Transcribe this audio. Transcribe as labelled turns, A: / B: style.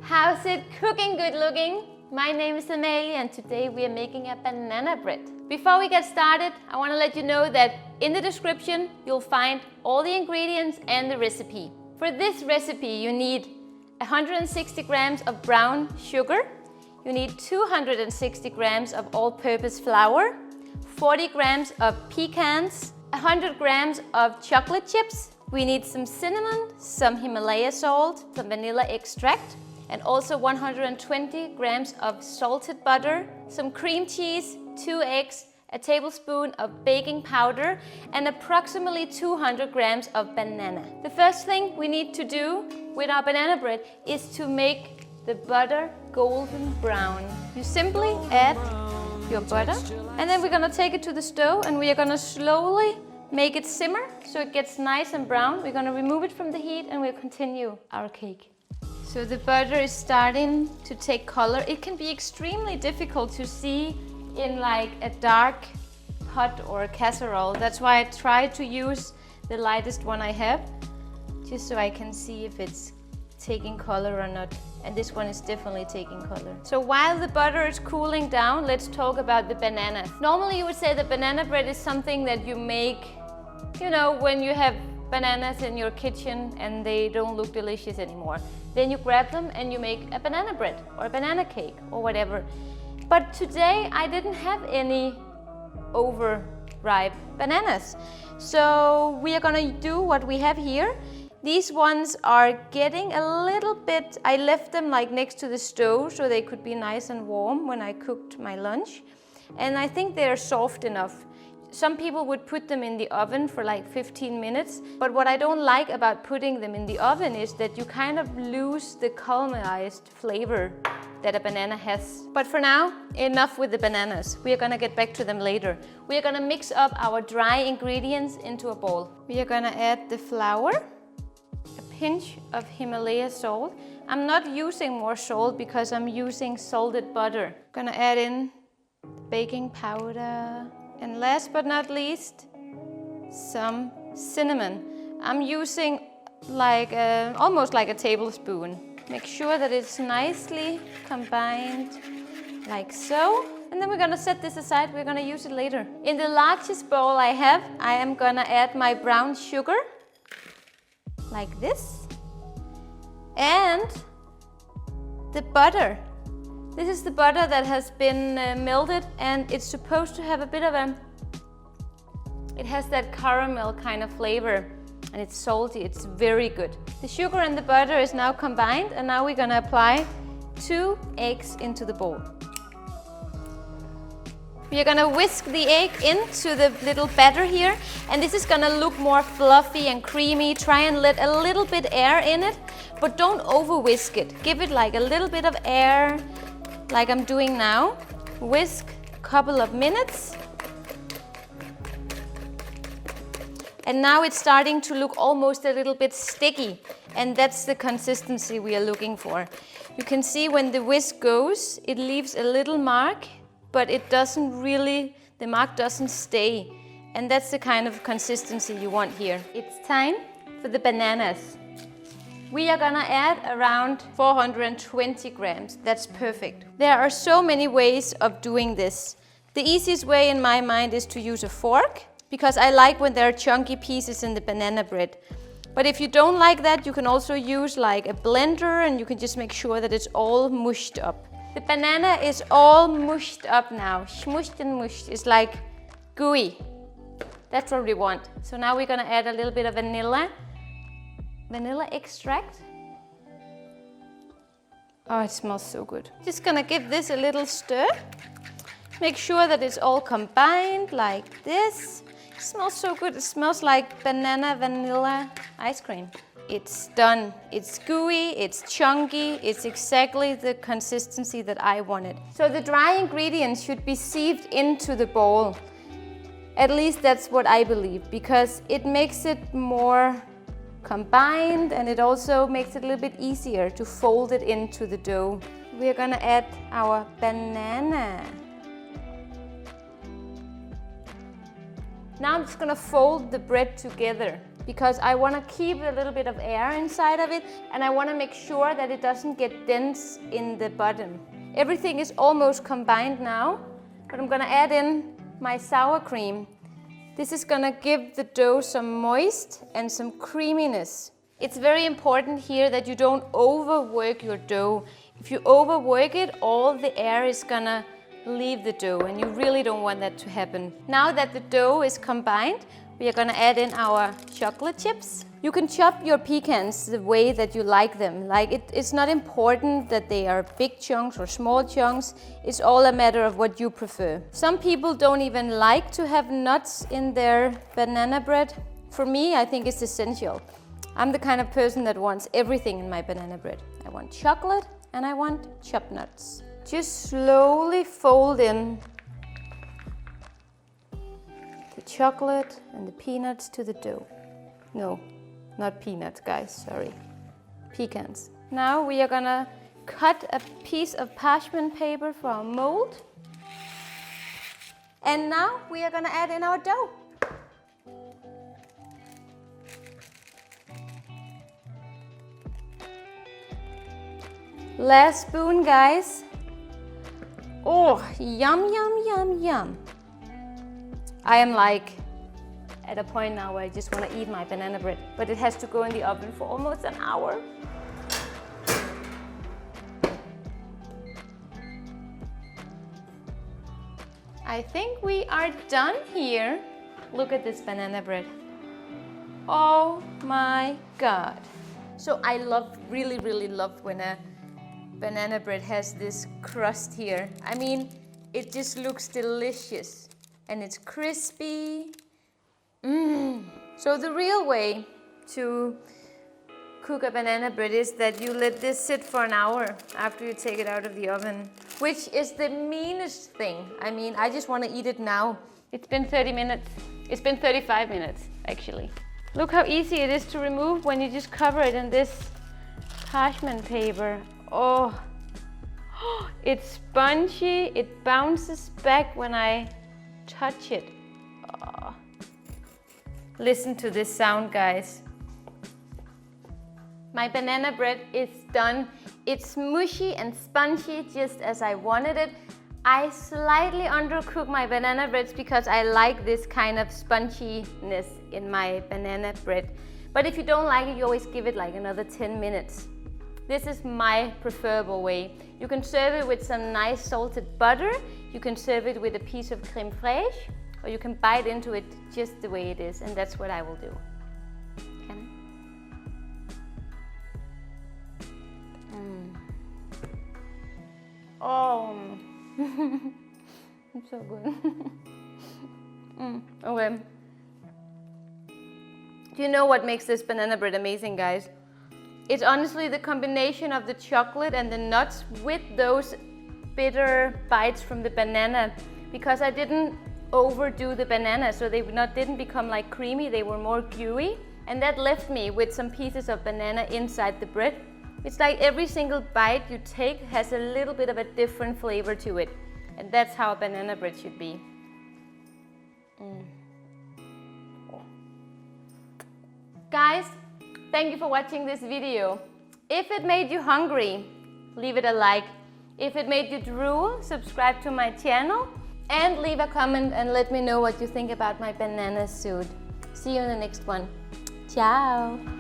A: How's it cooking good looking? My name is Amalie and today we are making a banana bread. Before we get started, I want to let you know that in the description you'll find all the ingredients and the recipe. For this recipe you need 160 grams of brown sugar, you need 260 grams of all-purpose flour, 40 grams of pecans, 100 grams of chocolate chips. We need some cinnamon, some Himalaya salt, some vanilla extract, and also 120 grams of salted butter, some cream cheese, 2 eggs, a tablespoon of baking powder, and approximately 200 grams of banana. The first thing we need to do with our banana bread is to make the butter golden brown. You simply add your butter, and then we're gonna take it to the stove and we are gonna slowly make it simmer so it gets nice and brown. We're gonna remove it from the heat and we'll continue our cake. So the butter is starting to take color. It can be extremely difficult to see in like a dark pot or a casserole. That's why I try to use the lightest one I have, just so I can see if it's taking color or not. And this one is definitely taking color. So while the butter is cooling down, let's talk about the banana. Normally you would say that banana bread is something that you make, you know, when you have bananas in your kitchen and they don't look delicious anymore. Then you grab them and you make a banana bread or a banana cake or whatever. But today I didn't have any overripe bananas. So we are gonna do what we have here. These ones are getting a little bit, I left them like next to the stove so they could be nice and warm when I cooked my lunch. And I think they're soft enough. Some people would put them in the oven for like 15 minutes. But what I don't like about putting them in the oven is that you kind of lose the caramelized flavor that a banana has. But for now, enough with the bananas. We are gonna get back to them later. We are gonna mix up our dry ingredients into a bowl. We are gonna add the flour, a pinch of Himalaya salt. I'm not using more salt because I'm using salted butter. Gonna add in the baking powder. And last but not least, some cinnamon. I'm using like almost like a tablespoon. Make sure that it's nicely combined like so. And then we're gonna set this aside, we're gonna use it later. In the largest bowl I have, I am gonna add my brown sugar, like this. And the butter. This is the butter that has been melted, and it's supposed to have a bit of it has that caramel kind of flavor, and it's salty, it's very good. The sugar and the butter is now combined, and now we're gonna apply 2 eggs into the bowl. We are gonna whisk the egg into the little batter here, and this is gonna look more fluffy and creamy. Try and let a little bit air in it, but don't over whisk it. Give it like a little bit of air, like I'm doing now. Whisk a couple of minutes. And now it's starting to look almost a little bit sticky, and that's the consistency we are looking for. You can see when the whisk goes, it leaves a little mark, but it doesn't really, the mark doesn't stay. And that's the kind of consistency you want here. It's time for the bananas. We are gonna add around 420 grams. That's perfect. There are so many ways of doing this. The easiest way in my mind is to use a fork, because I like when there are chunky pieces in the banana bread. But if you don't like that, you can also use like a blender and you can just make sure that it's all mushed up. The banana is all mushed up now. Smushed and mushed. It's like gooey. That's what we want. So now we're gonna add a little bit of vanilla extract. Oh, it smells so good. Just gonna give this a little stir. Make sure that it's all combined like this. It smells so good. It smells like banana vanilla ice cream. It's done. It's gooey, it's chunky, it's exactly the consistency that I wanted. So the dry ingredients should be sieved into the bowl. At least that's what I believe, because it makes it more combined and it also makes it a little bit easier to fold it into the dough. We're gonna add our banana. Now I'm just gonna fold the bread together. because I want to keep a little bit of air inside of it, and I want to make sure that it doesn't get dense in the bottom. Everything is almost combined now, but I'm going to add in my sour cream. This is going to give the dough some moist and some creaminess. It's very important here that you don't overwork your dough. If you overwork it, all the air is going to leave the dough, and you really don't want that to happen. Now that the dough is combined, we are going to add in our chocolate chips. You can chop your pecans the way that you like them. Like it's not important that they are big chunks or small chunks. It's all a matter of what you prefer. Some people don't even like to have nuts in their banana bread. For me, I think it's essential. I'm the kind of person that wants everything in my banana bread. I want chocolate and I want chopped nuts. Just slowly fold in the chocolate and the peanuts to the dough. No, not peanuts, guys, sorry. Pecans. Now we are gonna cut a piece of parchment paper for our mold. And now we are gonna add in our dough. Last spoon, guys. Oh, yum, yum, yum, yum. I am like at a point now where I just want to eat my banana bread, but it has to go in the oven for almost an hour. I think we are done here. Look at this banana bread. Oh my God. So I really love when a banana bread has this crust here. I mean, it just looks delicious and it's crispy. So the real way to cook a banana bread is that you let this sit for an hour after you take it out of the oven, which is the meanest thing. I mean, I just want to eat it now. It's been 30 minutes. It's been 35 minutes, actually. Look how easy it is to remove when you just cover it in this parchment paper. Oh, it's spongy, it bounces back when I touch it. Oh. Listen to this sound, guys. My banana bread is done. It's mushy and spongy, just as I wanted it. I slightly undercook my banana breads because I like this kind of sponginess in my banana bread. But if you don't like it, you always give it like another 10 minutes. This is my preferable way. You can serve it with some nice salted butter. You can serve it with a piece of crème fraîche, or you can bite into it just the way it is, and that's what I will do. Can I? Oh, it's so good. Okay. Do you know what makes this banana bread amazing, guys? It's honestly the combination of the chocolate and the nuts with those bitter bites from the banana, because I didn't overdo the banana, so they didn't become like creamy, they were more gooey, and that left me with some pieces of banana inside the bread. It's like every single bite you take has a little bit of a different flavor to it, and that's how a banana bread should be. Guys, thank you for watching this video. If it made you hungry, leave it a like. If it made you drool, subscribe to my channel and leave a comment and let me know what you think about my banana suit. See you in the next one. Ciao!